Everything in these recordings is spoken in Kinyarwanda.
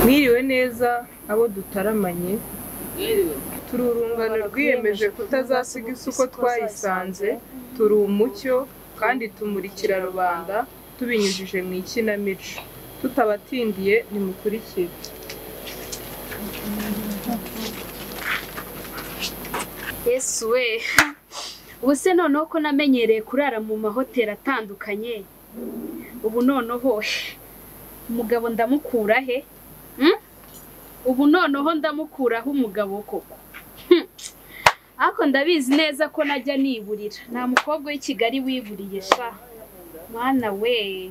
Mwiriwe neza abo dutaramanye turi urungano rwiyemeje kutazasiga isuko twayisanze turi umucyo kandi tumurikira rubanda tubinyujije mu ikinamico tutabatindiye nimukurikire. Yesu we ubuse noneho ko namenyereye kurara mu mahoteli atandukanye ubu noneho umugabo ndamukura he? Ubu noneho ndamukuraho umugabo koko. Ako ndabizi neza ko najya niburira nta mukobwa w'i Kigali wiburiye sha mwana we.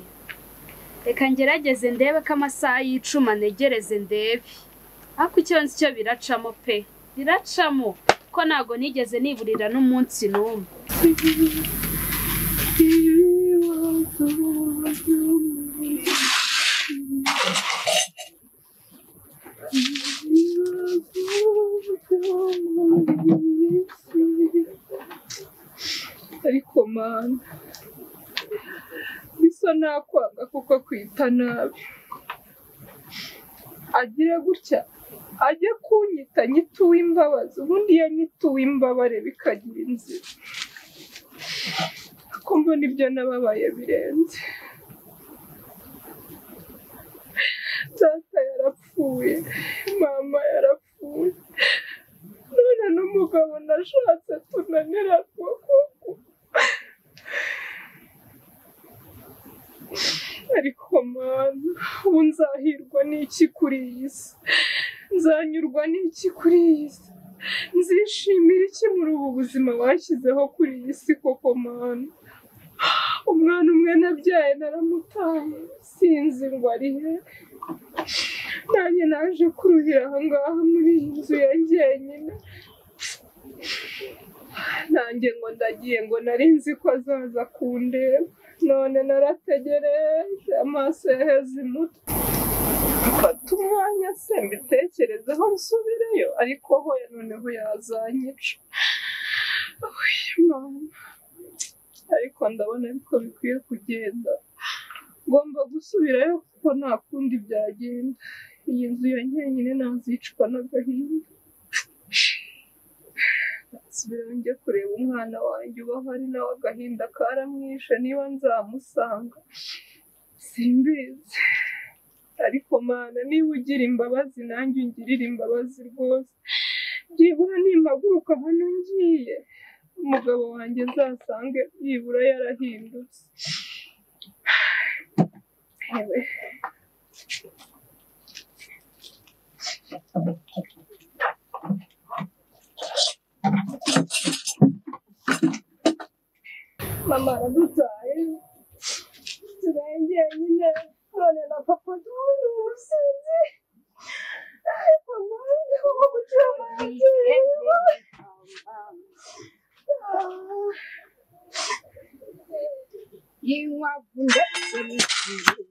Reka ngerageze ndebe ko amasaha y'icuma negereze ndebe. Ako icyo nzi cyo biracamo pe biracamo ko nago nigeze niburira n'umunsi n'umwe. Ariko mana bisa nakwanga kuko kwita nabi agira gutya ajya kunyita nyituwe imbabazi ubundi yanyituwe imbabare bikagira inzira ko mbona ibyo nababaye birenze. Data yarapfuye mama yarapfuye none n'umugabo nashatse tunanirarwa koko. Ariko mana ubu nzahirwa n'iki kuri iyi si? Nzanyurwa n'iki kuri iyi si? Nzishimira iki muri ubu buzima washyizeho kuri iyi si koko mana? Umwana umwe nabyaye naramutaye sinzi ngo ari he. Nanjye naje kuruhira aha ngaha muri iyi nzu ya jyenyine. Nanjye ngo ndagiye ngo nari nzi ko azaza kundeba none narategereje amaso yaheze umutwe. Mfata umwanya se mbitekerezeho nsubireyo ariko ho noneho yazanyica. Mama ariko ndabona ariko bikwiye kugenda ngomba gusubirayo kuko nta kundi byagenda. Iyi nzu ya jyenyine nazicwa n'agahinda. Nsubirayo njye kureba umwana wanjye uba hari nawe agahinda karamwishe niba nzamusanga simbizi. Ariko mana niba ugira imbabazi nanjye ungirire imbabazi rwose. Byibura nimpaguruka hano ngiye umugabo wanjye nzasange yibura yarahindutse. Ewe mama aradutaye turangiye nyine none na papa duhuje umusinzi. Ariko mama uwo mutima Y'inkwavu ndetse n'ikindi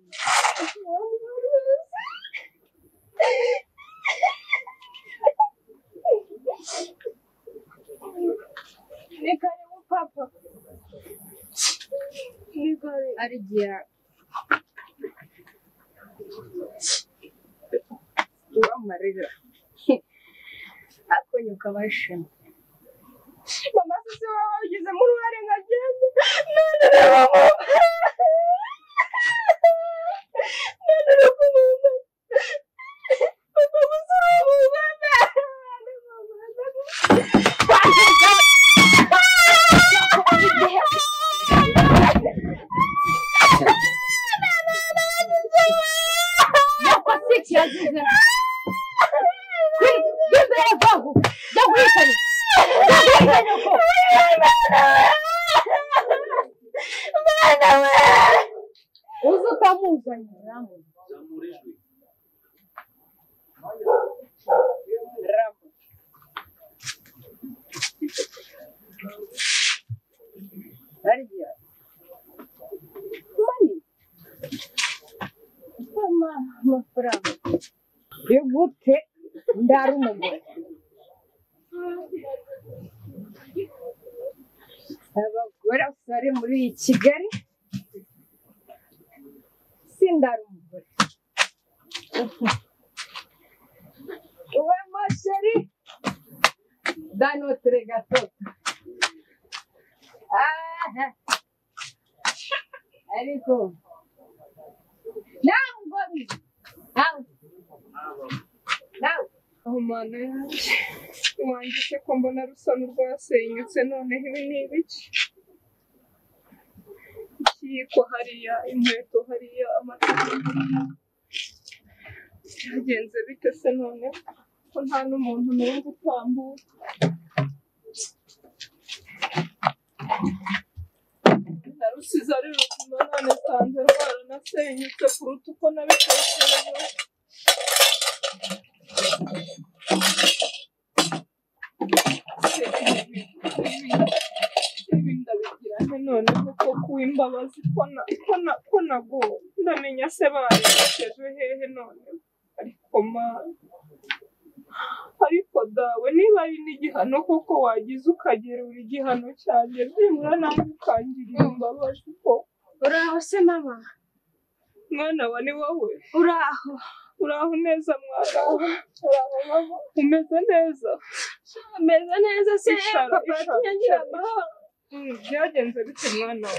ni karibu papa ni karibu arigiye uwamarira akonyuka bashema. mama sisi wawe wagizemo uruhare nkagenda none reba mama none reba mama papa musoro mama yakoze ikiyazize kwigeze Vago! Jya guhitanye! Mwana we! Uzi utamuzanye Arya. Mama, amafaranga. Igute ndari umugore. Abagore bari muri iyi Kigali sindari umugore. Uwe masheri danotre gatoto. Ariko aho mana yanjye wanjye se ko mbona rusa n'urwasenyutse noneho ibi ni ibiki ikiyiko hariya inkweto hariya amatara byagenze bite se none ko nta n'umuntu n'umwe utambuka narusize ari ruzima none nsanze rwaranasenyutse kuruta uko nabitekereje ibi ndabigira nte noneho ko kuw'imbabazi ko naguwe ndamenya se barerekeje hehe none ariko dawe niba ari n'igihano koko wagize ukagerura igihano cyanjye byibura nawe ukangirira imbabazi ko uraho se mama mwana wa ni wowe uraho neza mwana mama umeze neza se papa ngira amahoro byagenze bite mwana wa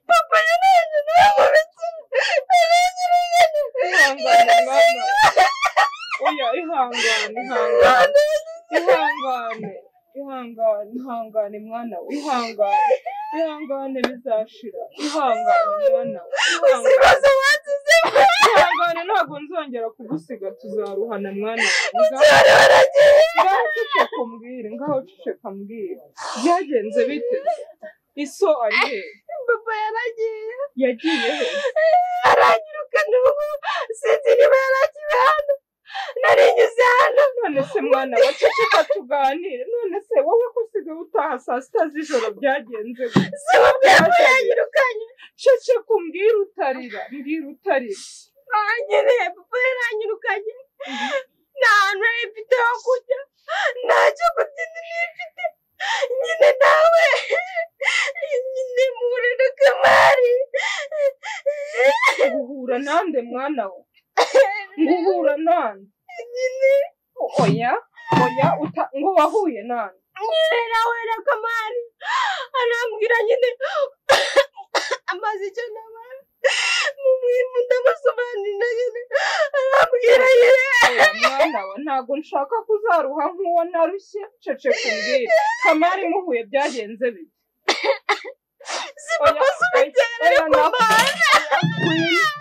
papa yanjye naramubitse ihangane mwana oya ihangane mwana we ihangane bizashira ihangane mwana we ihangane ntabwo nzongera kugusiga tuzaruhana mwana ngaho ceceka mbwira byagenze bite iso ari he papa yagiye he aranyirukana ubu sinzi niba yaragiye hano narinyuze hano none se mwana wa ceceka tuganire none se wowe ko usigaye utaha saa sita z'ijoro byagenze si mubwira ko yanyirukanye ceceka umbwire utarira nyine papa yaranyirukanye nta hantu mfite ho kujya ntacyo kurya nifite nyine nawe nyine mpura na Kamari guhura nande mwana we guhura nande nyine oya ngo wahuye nande nyine nawe na Kamari arambwira nyine amaze icyo n'abandi mu ndamusobanurira nyine arambwira mwana we ntabwo nshaka kuzaruha nk'uwo narushye ceceka umbwire Kamari muhuye byagenze bite si papa subitera Kamari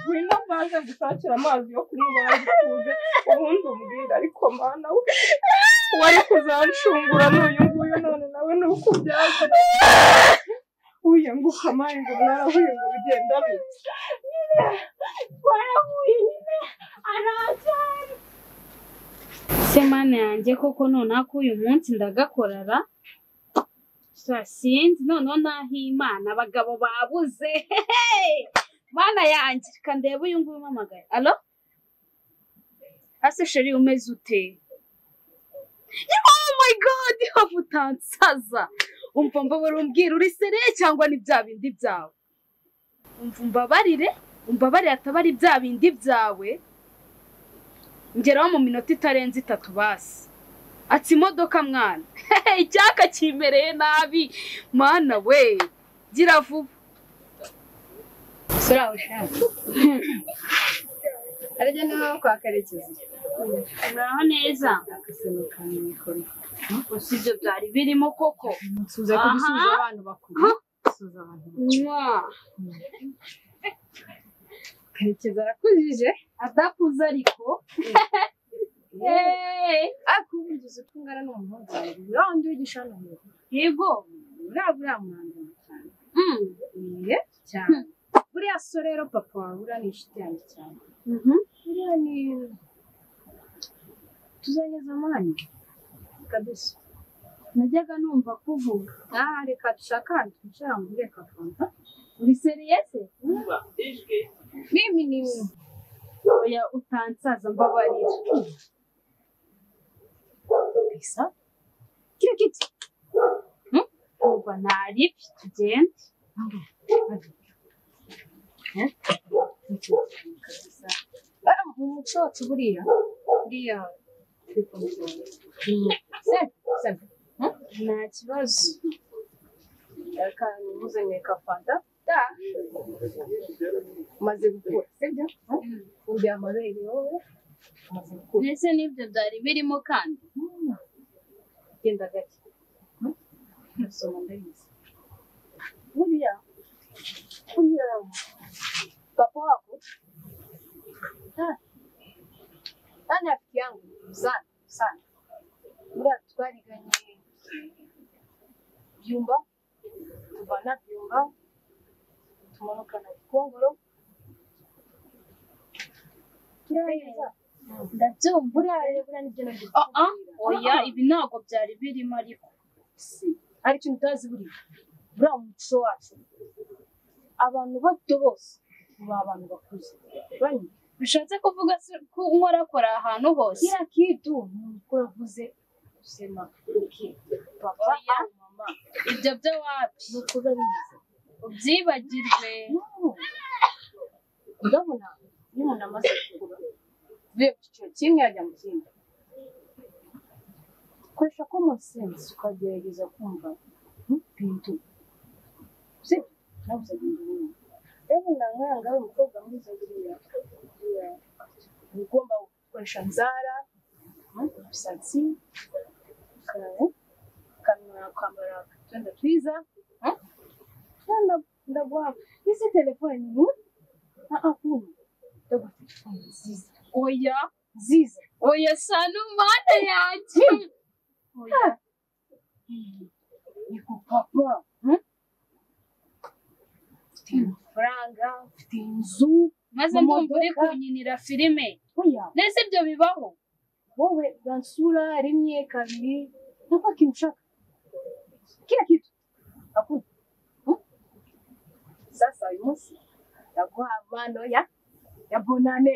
ngwino mbanze gushakira amazi yo kunywa ubanze utuze ubundi umbwire ariko mwana we wari kuzanshungura n'uyu nguyu none nawe ni uko byaje uye ngo Kamari ngo mwarahuye ngo bigenda bite warahuye nyine aracyari se mana yanjye koko noneho ko uyu munsi ndagakorara sinzi noneho naho Imana abagabo babuze mana yanjye reka ndebe uyu nguyu umpamagaye alo ase sheri umeze ute oh my god hafu utansaza umva mbabara umbwira uri sereye cyangwa ni bya bindi byawe umva umbabarire ataba ari bya bindi byawe ngeraho mu minota itarenze 3 basi ati imodoka mwana icyaka kimereye nabi mana we gira vuba sura ushaka arajya naho kwa Karekezi uraho neza akasenukana mikoro usibyo byari birimo koko suza kubisubiza abantu bakuru suza abantu Karekezi arakujije adakuze ariko akubugize ko ungana n'umuhungu wawe uriya wundi w'igishano yego uriya mwanda cyane cyane buriya so rero papa wawe uriya ni inshuti yanjye cyane buriya ni tuzageza amani kabisa najyaga numva kuvuga reka dushaka ahantu twicara ngo ureka fanta uri seriyese mimi ni oya utansaza mbabarira bisa kile kitu umva ntari tugende mu muco wacu buriya nta kibazo reka nimuzanye ka fanta umaze gukura sibyo undi amabere wowe umaze gukura ndetse n'ibyo byari birimo kandi genda gake nasoma ndabizi buriya papa wako nani rafiki yangu sana buriya twariganye byumba tuvana byumba tumanukana Gikongoro turaheza ndabyumva buriya nibyo nabyo oya ibi ntabwo byari birimo ariko hari ikintu utazi buriya mu muco wacu abantu bato bose baba abantu bakuze bishatse kuvuga ko nkorakora ahantu hose kila kitu nuko yavuze usema papa au mama ibyo byo wapi nuko babizi ubyibagirwe urabona iyo umuntu amaze gukura uvuye ku cyiciro kimwe yajya mu kindi koresha common sense ukagerageza kumva bintu si nabuze bintu ndabona nkanga umukobwa mwiza buriya ugomba gukoresha nzara imisatsi kwambara utwenda twiza ndaguha ese telefone ni akuma ndaguha telefone nziza oya nziza oya sana umwana yanjye oya ni ku papa ufite amafaranga ufite inzu maze ndumva uri kunyinira filime oya ndetse ibyo bibaho wowe uransura rimwe kabiri ntabwo kintu ushaka kila kitu hakuna sasa uyu munsi ndaguha amano ya bonane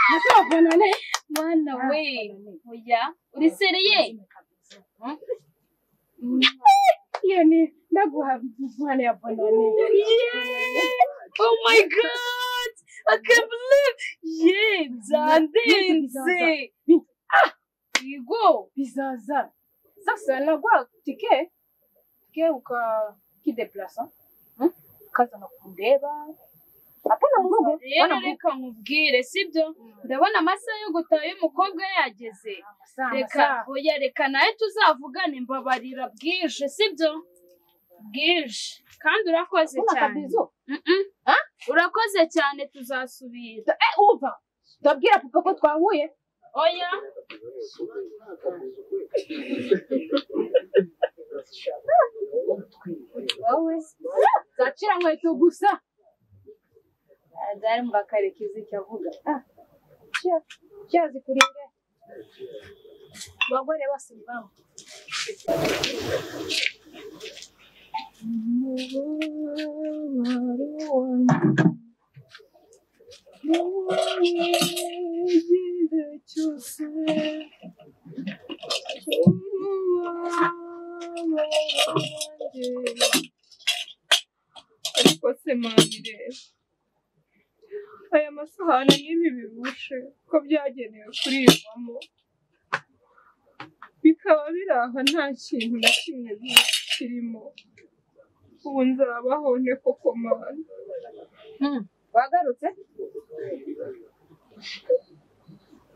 nasema bonane mwana we oya uri seriye iyo ni ndaguha amano ya bonane oh my god I can't believe byandenze yego bizaza sasa naguha tike ukakideplasa ukazana kundeba hapana mu rugo rero reka nkubwire sibyo ndabona amasaha yo gutaha y'umukobwa yageze reka oya reka nawe tuzavugane mbabarira bwije sibyo bwije kandi urakoze cyane urakoze cyane tuzasubira umva ndabwira papa ko twahuye oya wowe zacira nkweto gusa zari mba Karekezi icyo avuga cyazi kurinda bagore bose bamwe ariko se mani rero aya masahani n'ibi birushe ko byagenewe kurirwamo bikaba biri aha nta kintu na kimwe kirimo ubu nzabaho nte koko mani wagarutse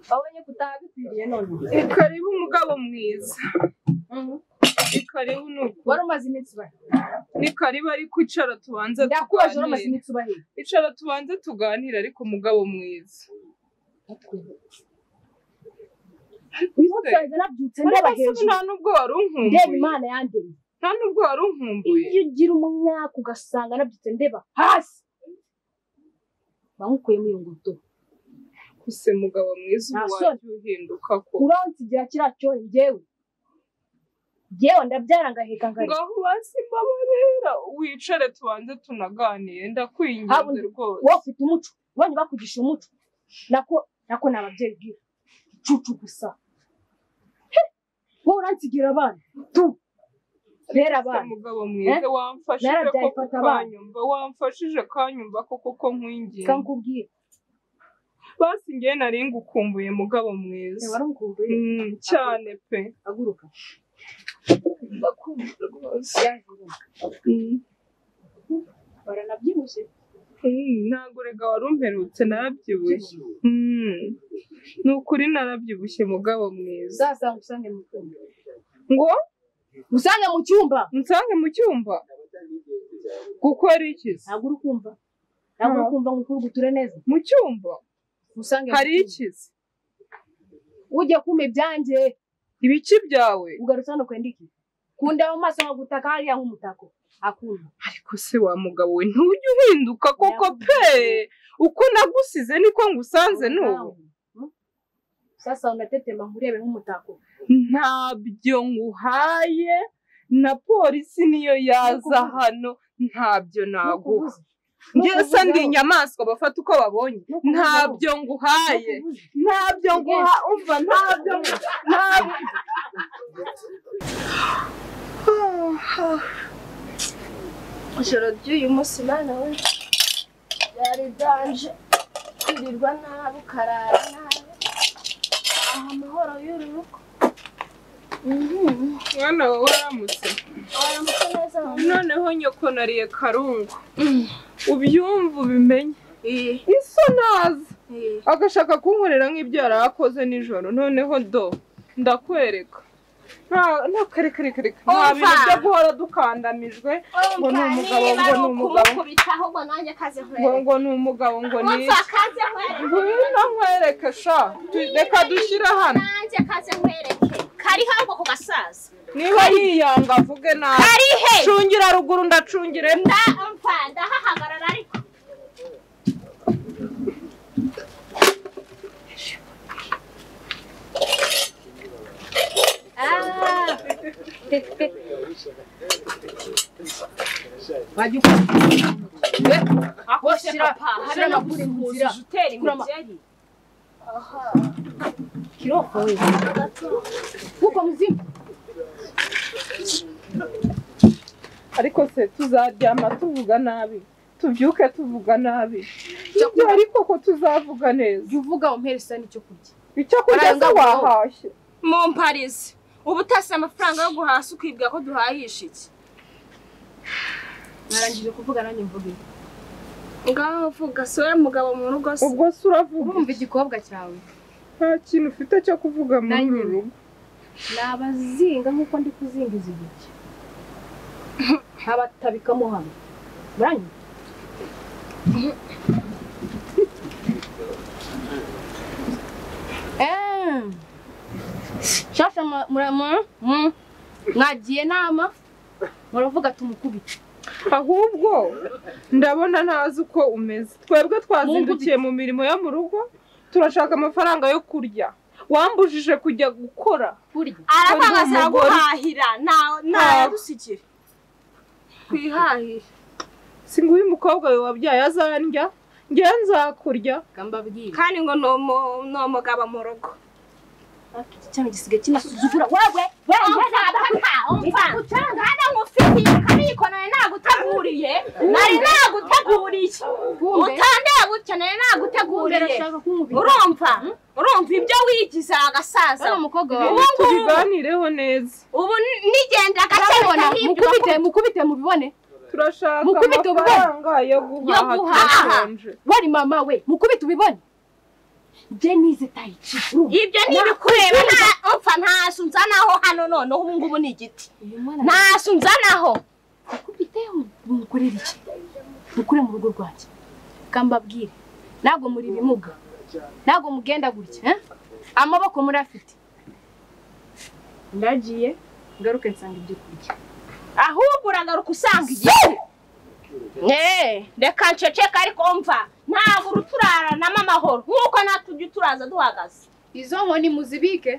wabonye kutaha bikwiriye none karibu umugabo mwiza ni karibu nuko wari umaze iminsi bahe ni karibu ariko icara tubanze ndakubaje wari umaze iminsi bahe icara tubanze tuganire ariko mugabo mwiza uyu munsi nabyutse ndeba hejuru nta nubwo wari unkumbuye ndeba imana yandemye nta nubwo wari unkumbuye iyo ugira umwaka ugasanga nabyutse ndeba hasi bamukuyemo iyo nguto kuse mugabo mwiza ubu wagiye uhinduka ko uransigira kiriya cyohe njyewe ndabyara ngaheka ngari ngaho basi mbabarira wicare tubanze tunaganire ndakwinginze rwose wowe ufite umuco ubonye bakugisha umuco nako ni ababyeyi bwira icucu gusa wowe uransigira abana tu rero abana mugabo mwiza wamfashije koko kanyumva wamfashije kanyumva koko nkwinginze kankubwira basi njye nari ngukumbuye mugabo mwiza warumkumbuye cyane pe aguruka ndakumbuye rwose baranabyibushye ntabwo rega wari umperutse narabyibushye ni ukuri narabyibushye mugabo mwiza uzasanga usange mu cyumba ngo usange mu cyumba nsange mu cyumba gukora iki ntabwo uri kumva ngo ukuruguture neza mu cyumba usange hari iki ujye kuma ibyanjye ibiki byawe ugarutse hano kwenda iki kunda mu maso nko gutaka hariya nk'umutako akunda ariko se wa mugabo we ntujye uhinduka koko pe uko nagusize niko ngusanze n'ubu sasa unatetema nkurebe nk'umutako ntabyo nguhaye na polisi niyo yaza hano ntabyo naguha ngese ndi inyamaswa bafata uko babonye ntabyo nguhaye ntabyo nguha umva ntabyo ijoro ry'uyu munsi mana we byari danje kwirirwa nabi ukarara nabi amahoro y'urugo mwana wawe waramutse neza noneho nyoko nariye karungu ubyumva ubimenye iso naza agashaka kunkorera nk'ibyo yari akoze nijoro noneho ndakwereka ntakareka nta bintu byo guhora dukandamijwe ngo ni umugabo ngo ni umugabo ngo ni umugabo ngo ni ngwino nkwereke sha reka dushyire hano kariho ahubwo ku gasaza niba yiyanga avuge nabi karihe cungira ruguru ndacungire ndahahagarara ariko wajya shira amakuru mu nzira utera imigeri kiroko we kuko muzimu ariko se tuzaryama tuvuga nabi tubyuke tuvuga nabi ibyo ariko ko tuzavuga neza jya uvuga umperesa n'icyo kurya icyo kurya se wahashye mu mparizi ubu utase amafaranga yo guhasa ukibwira ko duhahisha iki narangije kuvuga nanjye mvuge ngaho vuga se we mugabo mu rugo se ubwo se uravuga urumva igikobwa cyawe nta kintu ufite cyo kuvuga muri uru rugo nabazinga nk'uko ndi kuzinga izi giti ntabatabikamo hano muranyuma shasha mwagiye nama muravuga tumukubite ahubwo ndabona ntazi uko umeze twebwe twazindukiye mu mirimo yo mu rugo turashaka amafaranga yo kurya wambujije kujya gukora arabangaza guhahira ntayadusikire twihahire si nguyu umukobwa we wabyaye azandya ngewe nzakurya kandi ngo ni umugabo mu rugo cyane gisigaye kinasuzugura wewe utanga hano ngufitiye kanikonane naguteguriye nari naguteguriye utandeye gutya nari naguteguriye urumva ibyo wigize agasaza tubiganireho neza ubu nigenda gake mukubite mubibone turashaka amafaranga yo guhaha wari mama we mukubite ubibone je nize taichi ibyo nibikureba nta sunzanaho hano none ubu ngubu ni igiti nta sunzanaho akubiteho mukorera iki mukure mu rugo rwanjye kambabwire nago muri bimuga nago mugenda gutya amaboko muri afite ndagiye ngaruke nsanga ibyo kurya ahubwo uragaruka usanga igiti reka nceceka ariko mva ntabwo uruturara n'amahoro nk'uko natujya turaza duhagaze izo nkoni muzibike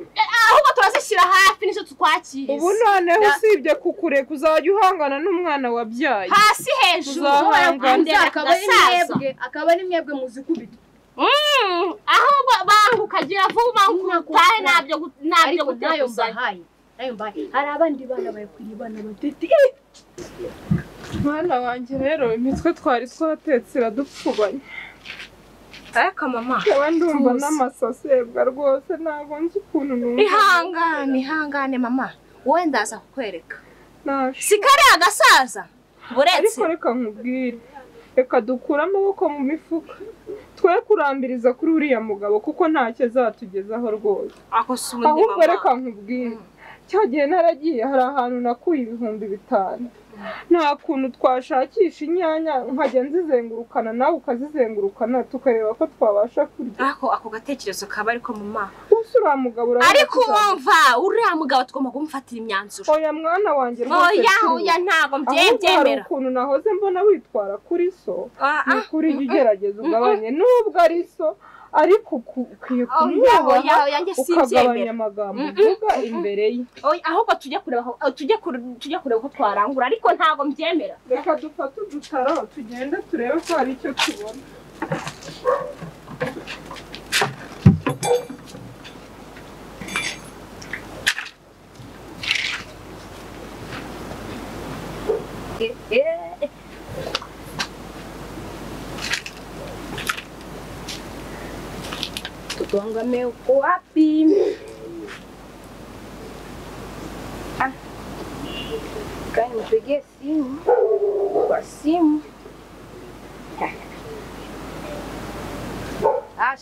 ahubwo turazishyira hafi nizo twakiriza ubu noneho usibye kukureka uzajya uhangana n'umwana wabyaye hasi hejuru akaba ari mwebwe muzikubita ahubwo bangukagira vuba utahe nabyo gutekuzayo hari abandi bana bakwiriye bana batete mwana wanjye rero imitwe twari twatetse iradupfubanye ariko mama yewe ndumva n'amasasebwa rwose ntabwo nzi ukuntu numva ihangane mama wowe ndaza kukwereka sikari agasaza buretse ariko reka nkubwire reka dukure amaboko mu mifuka twe kurambiriza kuri uriya mugabo kuko ntacyo azatugezaho rwose ahubwo reka nkubwire cya gihe naragiye hari ahantu nakuye 5,000 nta kuntu twashakisha inyanya nkajya nzizengurukana nawe ukazizengurukana tukareba ko twabasha kurya ako gatekerezo kaba ariko mama usura mugabo ariko wumva uriya mugabo tugomba kumfatira imyanzuro oya mwana wanjye rwose oya ntago mbyemera ukuntu nahoze mbona witwara kuri so ni kuri ugerageza ugabanye nubwo ari so ariko ukwiye kumwubaha ukagabanya amagambo uvuga imbere ye ahubwo tujye kureba ko twarangura ariko ntago mbyemera reka dufate udutaro tugende turebe ko hari icyo tubona Tuangame uko wapi? Kani mpigie simu kwa simu.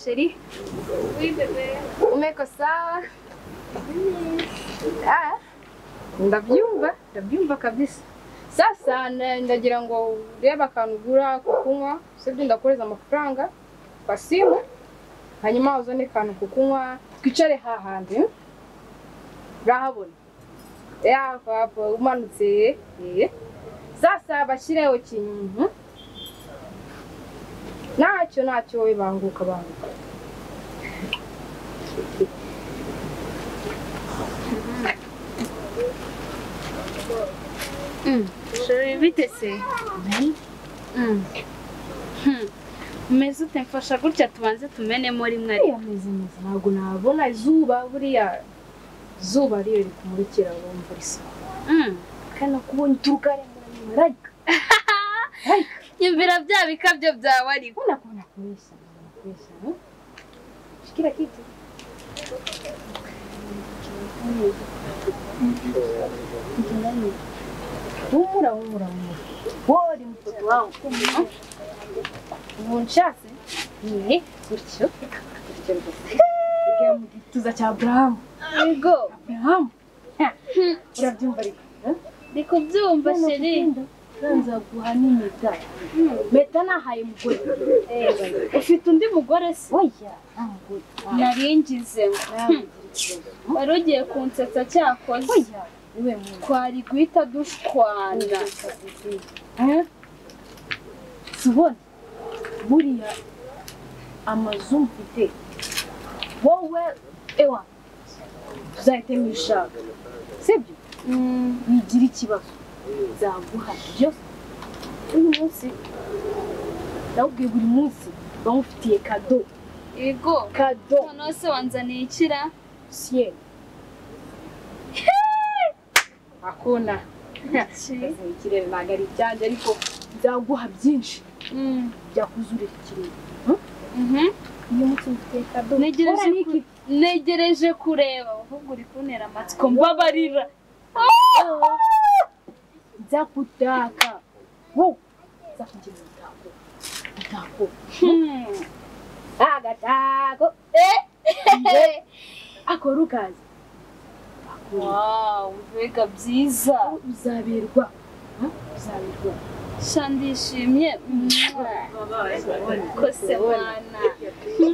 Sheri. Oui bebe. Umeko sawa? Ndabyumva kabisa. Sasa ndagira ngo urebe akantu ugura kukunywa, sibyo ndakoreza amafaranga kwa simu. Hanyuma uzone kantu kukunywa twicare hahandi urahabona hapo umanutse sasa bashyireho kintu ntacyo we banguka Sheri bitese umeze ute mfasha gutya tubanze tumenemo rimwe ari ameze neza ntabwo nabona izuba buriya zuba riyo riri kumurikira wumva risa kana kubona turukarengura mu marayika nyumvira bya bikabyo byawe ariko nakubona kurisha shikira kitu humura wori mtoto wangu unshatse ni gutyo mu gituza cya Abraham yego Abraham urabyumva ariko byumva sheri nzaguha n'impeta meta nahaye mugore ufite undi mugore se oya naringize wari ugiye kunsetsa cyakoze oya twari guhita dushwana subona buriya amazu mfite wowe ewa tuzahite mwishaka sibyo wigira ikibazo nzaguha byose uyu munsi ndawubwiye buri munsi bamufitiye kado Ego kado noneho se wanzaniye ikira siye akona ikirere ntabwo ari ibyanjye ariko nzaguha byinshi byakuzurira ikirere iyo munsi mfitiye kado negereje kureba ahubwo uri kuntera amatsiko mbabarira nzakutaka wowe nzakugira umutako agatako akora ukazi. Wow, mbega byiza. Uzabirwa. Shandishimye. Kose mwana.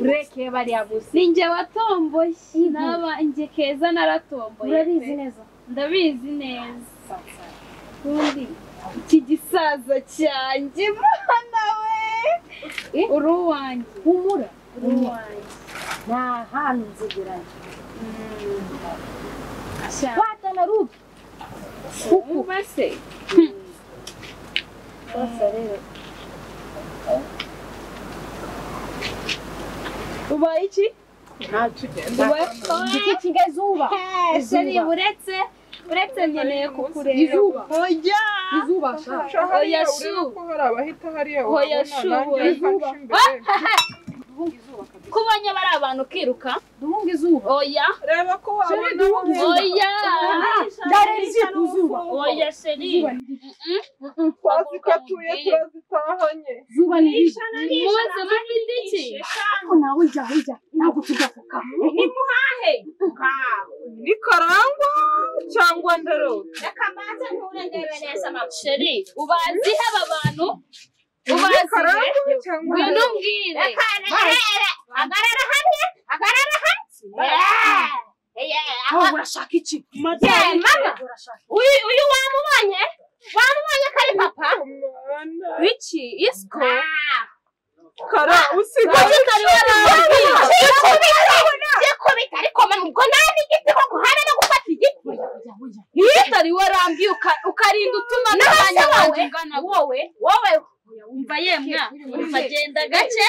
Ureke bariya bose. Ninjye watomboye. Nabanje Keza naratomboye. Urabizi neza. Ndabizi neza. Undi iki gisaza cyanjye mwana we. Uruwanjye. Humura. Uruwanjye. Nta hantu nziguranye. Fata na rubi. Ubase. Basa rero. Ubaye iki? Igiti cy'izuba. Sheri uretse nkeneye kukureba. Izuba. Oya. Izuba. Oya shu. Ko hari abahita hariya Oya wabona shu. nanjye Izuba. Duhunga izuba kabisa. Kubonye bari abantu ukiruka. Duhunga izuba. Oya. reba ko wabona Oya. Ndarezi ku zuba. Oya sheri. twazikatuye turazitahanye Zuba ni iki? Muze mufite iki? Ko nawe ujya ntabwo tugafuka. ni muhahe ni karangwa cyangwa ndarota Reka maze nturengere neza sheri. Ubazi aba bantu? ni Ubazi karangwa cyangwa ngwino mbwire. Agarara hamwe. Aho urashaka iki? Mama. Uyu wamubonye kari papa? Biki isko? kara usigaye Kari warambwiye. Kubita ariko ubwo nani igiti ko guhana no gufata igiti. Kari warambwiye ukarinda utuma n'abanya wawe ngana wowe umva yemwa umva genda gake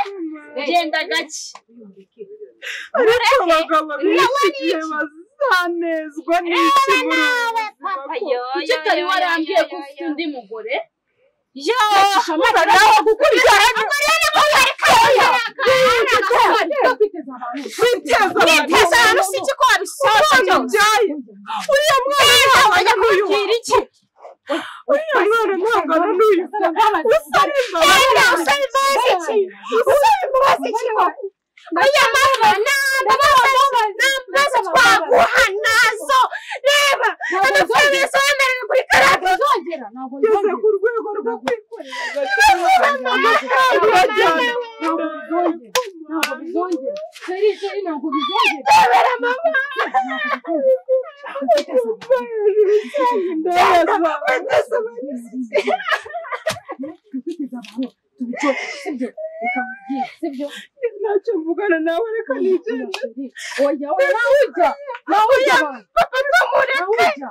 ariko abagabo benshi igihe bazanezwa n'iki muri ubu icyo utari warambwiye ko ufite undi mugore nawe gukurikirana biteza abantu si iki ko wabisoje uriya mwana ntabwo akubwira iki uriya mwana ntangana n'uyu usaba imbabazi oya mama ntambabazi twaguha nazo reba amafaranga yose wemerewe kuri karate ngeze ku rwego rwo kwikorera amafaranga urajyana Ntabwo bizongera. Sheri ntabwo bizongera. ndebera mama ntacyo mvugana nawe reka nigende Oya nawe ujya abantu. papa tumureke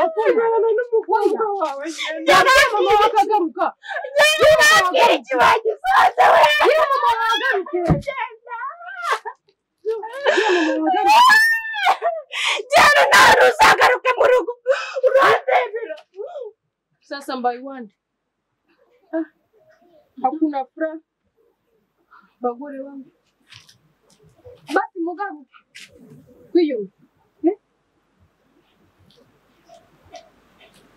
akundana n'umukobwa wawe Yabaye mama wakagaruka. ntabwira ikibagisoza we jyana nawe ntuzagaruke mu rugo urandebera Sasa mbayuande. Hakuna furaha. Bagore wangu. Basi mugabu. Kwiyo.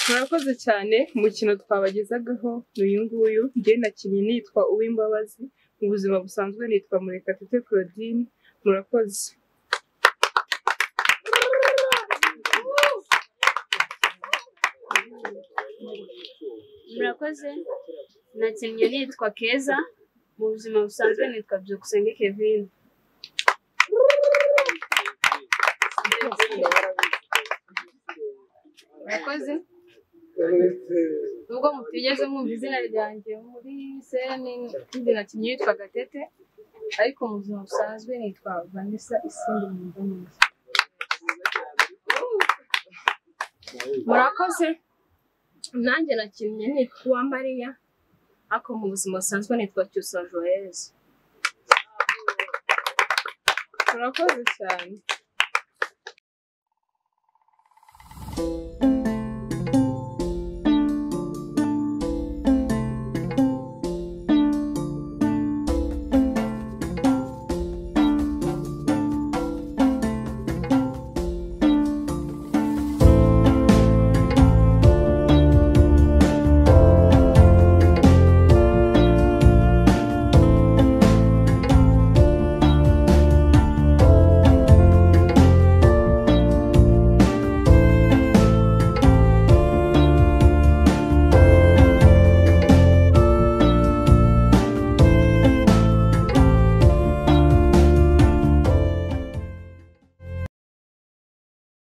murakoze cyane umukino twabagezagaho n'uyu nguyu njye nakinnye nitwa Uwimbabazi mu buzima busanzwe nitwa Murekatete Claudine murakoze Murakoze. Nakinnye nitwa Keza. Mu buzima busanzwe nitwa Byukusenge Kevin. Murakoze. Nubwo mutigeze mwumva izina ryanjye muri sene kandi nakinnye yitwa Gatete ariko mu buzima busanzwe nitwa Vanessa Isinde Mundameza. Murakoze. Nanjye nakinnye nitwa Mariya ariko mu buzima busanzwe nitwa Cyusa Joyeuse. murakoze cyane